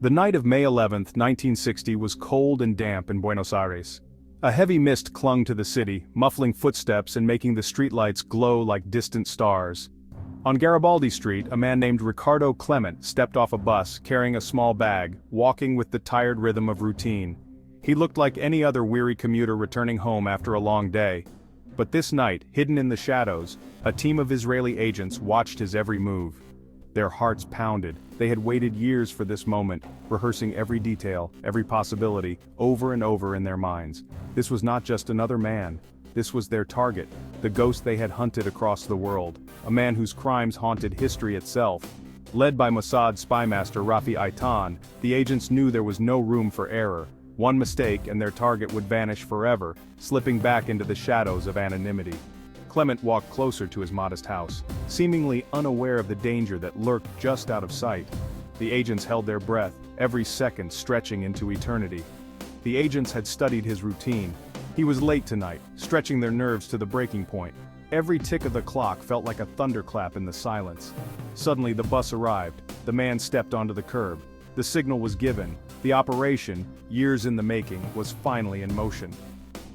The night of May 11, 1960 was cold and damp in Buenos Aires. A heavy mist clung to the city, muffling footsteps and making the streetlights glow like distant stars. On Garibaldi Street, a man named Ricardo Clement stepped off a bus, carrying a small bag, walking with the tired rhythm of routine. He looked like any other weary commuter returning home after a long day. But this night, hidden in the shadows, a team of Israeli agents watched his every move. Their hearts pounded. They had waited years for this moment, rehearsing every detail, every possibility, over and over in their minds. This was not just another man. This was their target, the ghost they had hunted across the world, a man whose crimes haunted history itself. Led by Mossad spymaster Rafi Eitan, the agents knew there was no room for error. One mistake and their target would vanish forever, slipping back into the shadows of anonymity. Clement walked closer to his modest house, seemingly unaware of the danger that lurked just out of sight. The agents held their breath, every second stretching into eternity. The agents had studied his routine. He was late tonight, stretching their nerves to the breaking point. Every tick of the clock felt like a thunderclap in the silence. Suddenly the bus arrived. The man stepped onto the curb. The signal was given. The operation, years in the making, was finally in motion.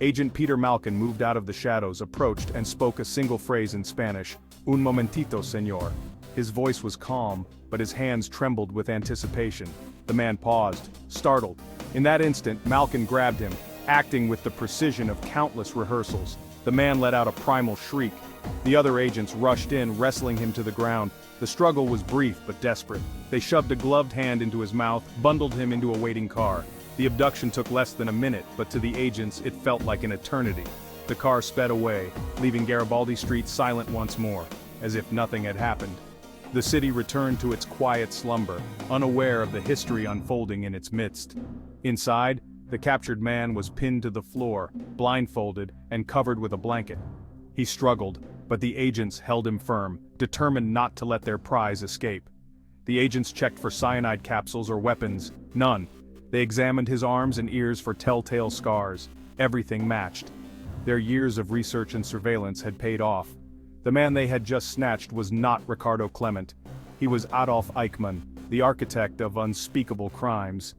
Agent Peter Malkin moved out of the shadows, approached, and spoke a single phrase in Spanish, "Un momentito, señor." His voice was calm, but his hands trembled with anticipation. The man paused, startled. In that instant, Malkin grabbed him, acting with the precision of countless rehearsals. The man let out a primal shriek. The other agents rushed in, wrestling him to the ground. The struggle was brief but desperate. They shoved a gloved hand into his mouth, bundled him into a waiting car. The abduction took less than a minute, but to the agents it felt like an eternity. The car sped away, leaving Garibaldi Street silent once more, as if nothing had happened. The city returned to its quiet slumber, unaware of the history unfolding in its midst. Inside, the captured man was pinned to the floor, blindfolded, and covered with a blanket. He struggled, but the agents held him firm, determined not to let their prize escape. The agents checked for cyanide capsules or weapons, none. They examined his arms and ears for telltale scars. Everything matched. Their years of research and surveillance had paid off. The man they had just snatched was not Ricardo Clement. He was Adolf Eichmann, the architect of unspeakable crimes.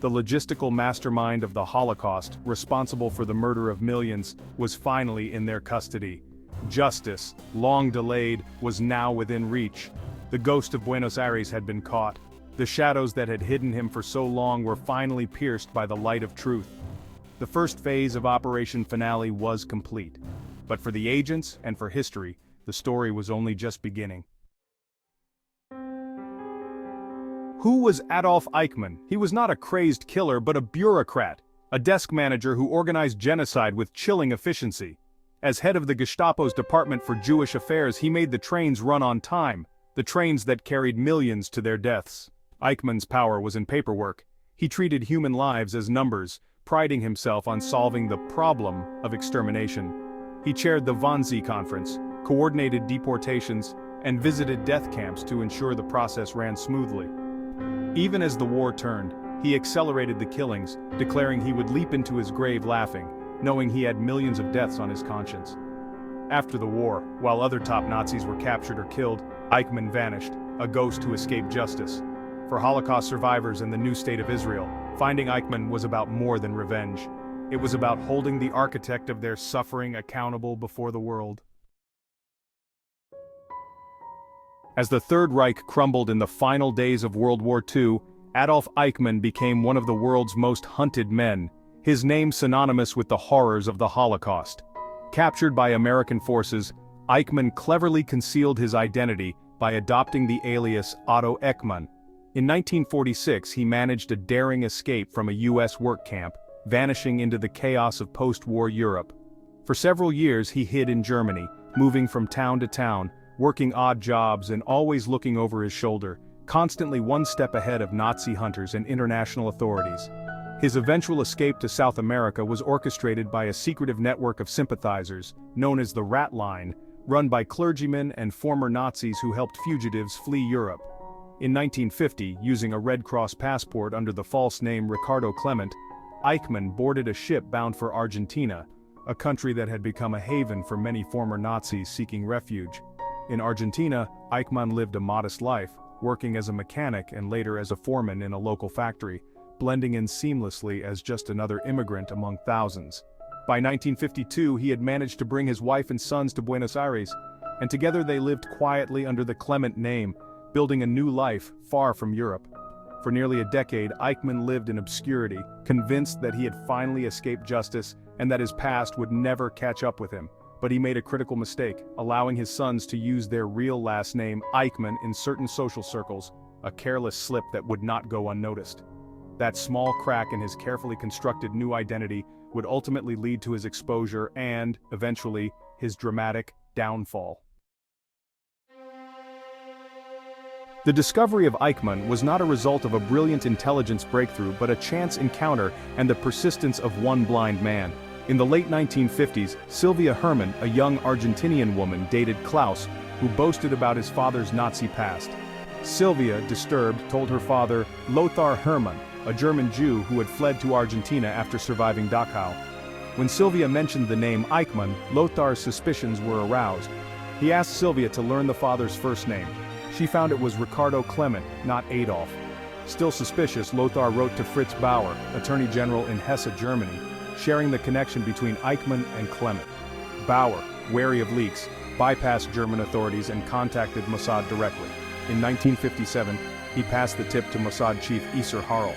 The logistical mastermind of the Holocaust, responsible for the murder of millions, was finally in their custody. Justice, long delayed, was now within reach. The ghost of Buenos Aires had been caught. The shadows that had hidden him for so long were finally pierced by the light of truth. The first phase of Operation Finale was complete. But for the agents and for history, the story was only just beginning. Who was Adolf Eichmann? He was not a crazed killer but a bureaucrat, a desk manager who organized genocide with chilling efficiency. As head of the Gestapo's Department for Jewish Affairs, he made the trains run on time, the trains that carried millions to their deaths. Eichmann's power was in paperwork. He treated human lives as numbers, priding himself on solving the problem of extermination. He chaired the Wannsee Conference, coordinated deportations, and visited death camps to ensure the process ran smoothly. Even as the war turned, he accelerated the killings, declaring he would leap into his grave laughing, knowing he had millions of deaths on his conscience. After the war, while other top Nazis were captured or killed, Eichmann vanished, a ghost who escaped justice. For Holocaust survivors in the new state of Israel, finding Eichmann was about more than revenge. It was about holding the architect of their suffering accountable before the world. As the Third Reich crumbled in the final days of World War II, Adolf Eichmann became one of the world's most hunted men, his name synonymous with the horrors of the Holocaust. Captured by American forces, Eichmann cleverly concealed his identity by adopting the alias Otto Eichmann. In 1946, he managed a daring escape from a U.S. work camp, vanishing into the chaos of post-war Europe. For several years he hid in Germany, moving from town to town, working odd jobs and always looking over his shoulder, constantly one step ahead of Nazi hunters and international authorities. His eventual escape to South America was orchestrated by a secretive network of sympathizers, known as the Rat Line, run by clergymen and former Nazis who helped fugitives flee Europe. In 1950, using a Red Cross passport under the false name Ricardo Clement, Eichmann boarded a ship bound for Argentina, a country that had become a haven for many former Nazis seeking refuge. In Argentina, Eichmann lived a modest life, working as a mechanic and later as a foreman in a local factory, blending in seamlessly as just another immigrant among thousands. By 1952, he had managed to bring his wife and sons to Buenos Aires, and together they lived quietly under the Clement name, building a new life far from Europe. For nearly a decade, Eichmann lived in obscurity, convinced that he had finally escaped justice and that his past would never catch up with him. But he made a critical mistake, allowing his sons to use their real last name, Eichmann, in certain social circles, a careless slip that would not go unnoticed. That small crack in his carefully constructed new identity would ultimately lead to his exposure and, eventually, his dramatic downfall. The discovery of Eichmann was not a result of a brilliant intelligence breakthrough but a chance encounter and the persistence of one blind man. In the late 1950s, Sylvia Hermann, a young Argentinian woman, dated Klaus, who boasted about his father's Nazi past. Sylvia, disturbed, told her father, Lothar Hermann, a German Jew who had fled to Argentina after surviving Dachau. When Sylvia mentioned the name Eichmann, Lothar's suspicions were aroused. He asked Sylvia to learn the father's first name. She found it was Ricardo Clement, not Adolf. Still suspicious, Lothar wrote to Fritz Bauer, Attorney General in Hesse, Germany, sharing the connection between Eichmann and Clement. Bauer, wary of leaks, bypassed German authorities and contacted Mossad directly. In 1957, he passed the tip to Mossad chief Isser Harel.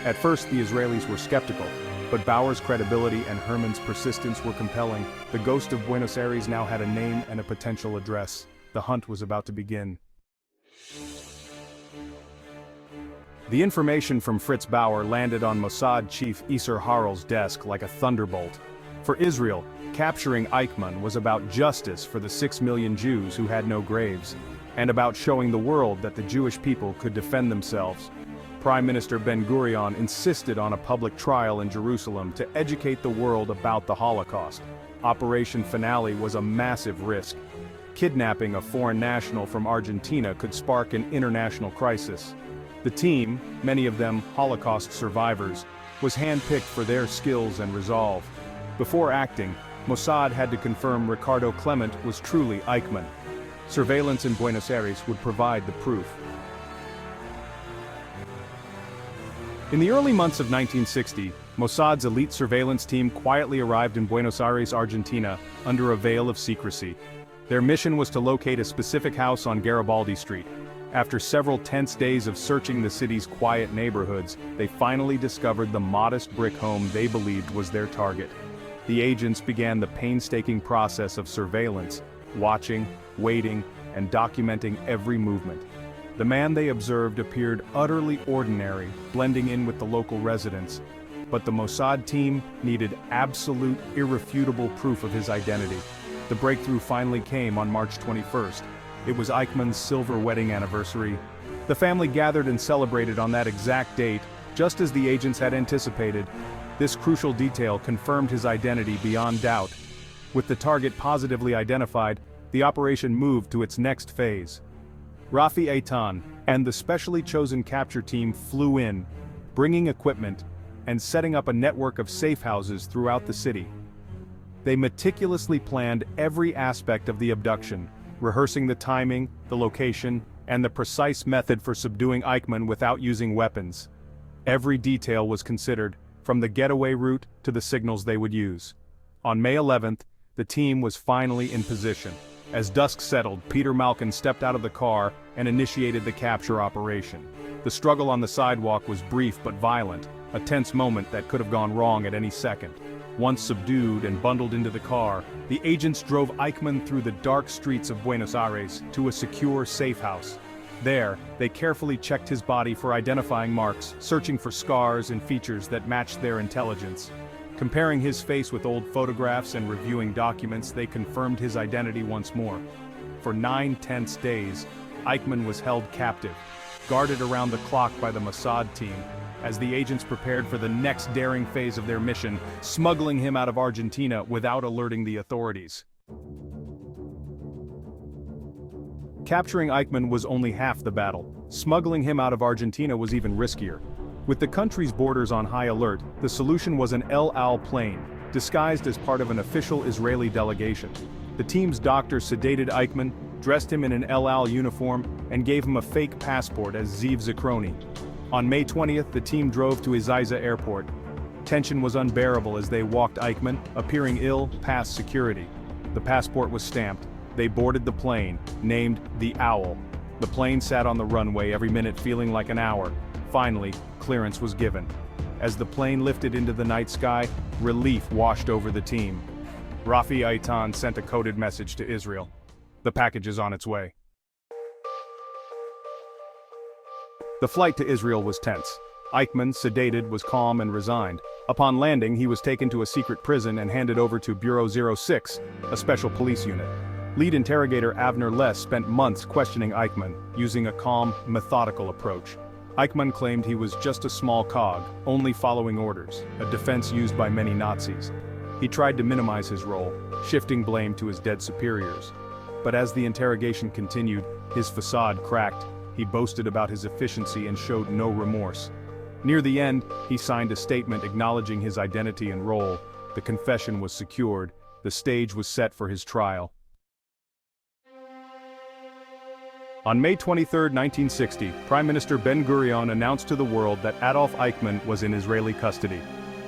At first, the Israelis were skeptical, but Bauer's credibility and Hermann's persistence were compelling. The ghost of Buenos Aires now had a name and a potential address. The hunt was about to begin. The information from Fritz Bauer landed on Mossad chief Isser Harel's desk like a thunderbolt. For Israel, capturing Eichmann was about justice for the 6 million Jews who had no graves, and about showing the world that the Jewish people could defend themselves. Prime Minister Ben-Gurion insisted on a public trial in Jerusalem to educate the world about the Holocaust. Operation Finale was a massive risk. Kidnapping a foreign national from Argentina could spark an international crisis. The team, many of them Holocaust survivors, was handpicked for their skills and resolve. Before acting, Mossad had to confirm Ricardo Clement was truly Eichmann. Surveillance in Buenos Aires would provide the proof. In the early months of 1960, Mossad's elite surveillance team quietly arrived in Buenos Aires, Argentina, under a veil of secrecy. Their mission was to locate a specific house on Garibaldi Street. After several tense days of searching the city's quiet neighborhoods, they finally discovered the modest brick home they believed was their target. The agents began the painstaking process of surveillance, watching, waiting, and documenting every movement. The man they observed appeared utterly ordinary, blending in with the local residents. But the Mossad team needed absolute, irrefutable proof of his identity. The breakthrough finally came on March 21st. It was Eichmann's silver wedding anniversary. The family gathered and celebrated on that exact date, just as the agents had anticipated. This crucial detail confirmed his identity beyond doubt. With the target positively identified, the operation moved to its next phase. Rafi Eitan and the specially chosen capture team flew in, bringing equipment and setting up a network of safe houses throughout the city. They meticulously planned every aspect of the abduction, rehearsing the timing, the location, and the precise method for subduing Eichmann without using weapons. Every detail was considered, from the getaway route to the signals they would use. On May 11th, the team was finally in position. As dusk settled, Peter Malkin stepped out of the car and initiated the capture operation. The struggle on the sidewalk was brief but violent, a tense moment that could have gone wrong at any second. Once subdued and bundled into the car, the agents drove Eichmann through the dark streets of Buenos Aires to a secure safe house. There, they carefully checked his body for identifying marks, searching for scars and features that matched their intelligence. Comparing his face with old photographs and reviewing documents, they confirmed his identity once more. For 9 tense days, Eichmann was held captive, guarded around the clock by the Mossad team, as the agents prepared for the next daring phase of their mission, smuggling him out of Argentina without alerting the authorities. Capturing Eichmann was only half the battle. Smuggling him out of Argentina was even riskier. With the country's borders on high alert, the solution was an El Al plane, disguised as part of an official Israeli delegation. The team's doctor sedated Eichmann, dressed him in an El Al uniform, and gave him a fake passport as Ziv Zikroni. On May 20th, the team drove to Ezeiza airport. Tension was unbearable as they walked Eichmann, appearing ill, past security. The passport was stamped. They boarded the plane, named the Owl. The plane sat on the runway every minute feeling like an hour. Finally, clearance was given. As the plane lifted into the night sky, relief washed over the team. Rafi Eitan sent a coded message to Israel. The package is on its way. The flight to Israel was tense. Eichmann, sedated, was calm and resigned. Upon landing, he was taken to a secret prison and handed over to Bureau 06, a special police unit. Lead interrogator Avner Less spent months questioning Eichmann, using a calm, methodical approach. Eichmann claimed he was just a small cog, only following orders, a defense used by many Nazis. He tried to minimize his role, shifting blame to his dead superiors. But as the interrogation continued, his facade cracked. He boasted about his efficiency and showed no remorse. Near the end, he signed a statement acknowledging his identity and role. The confession was secured. The stage was set for his trial. On May 23, 1960, Prime Minister Ben-Gurion announced to the world that Adolf Eichmann was in Israeli custody.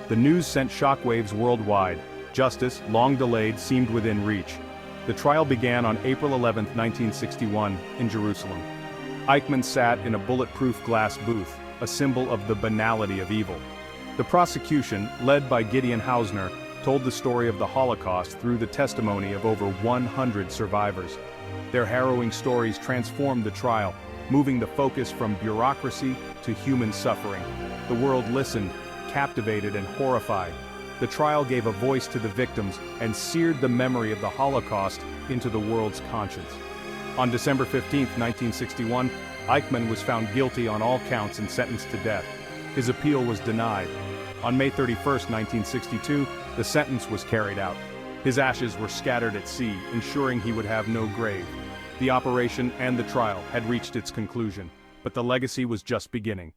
The news sent shockwaves worldwide. Justice, long delayed, seemed within reach. The trial began on April 11, 1961, in Jerusalem. Eichmann sat in a bulletproof glass booth, a symbol of the banality of evil. The prosecution, led by Gideon Hausner, told the story of the Holocaust through the testimony of over 100 survivors. Their harrowing stories transformed the trial, moving the focus from bureaucracy to human suffering. The world listened, captivated and horrified. The trial gave a voice to the victims and seared the memory of the Holocaust into the world's conscience. On December 15, 1961, Eichmann was found guilty on all counts and sentenced to death. His appeal was denied. On May 31, 1962, the sentence was carried out. His ashes were scattered at sea, ensuring he would have no grave. The operation and the trial had reached its conclusion, but the legacy was just beginning.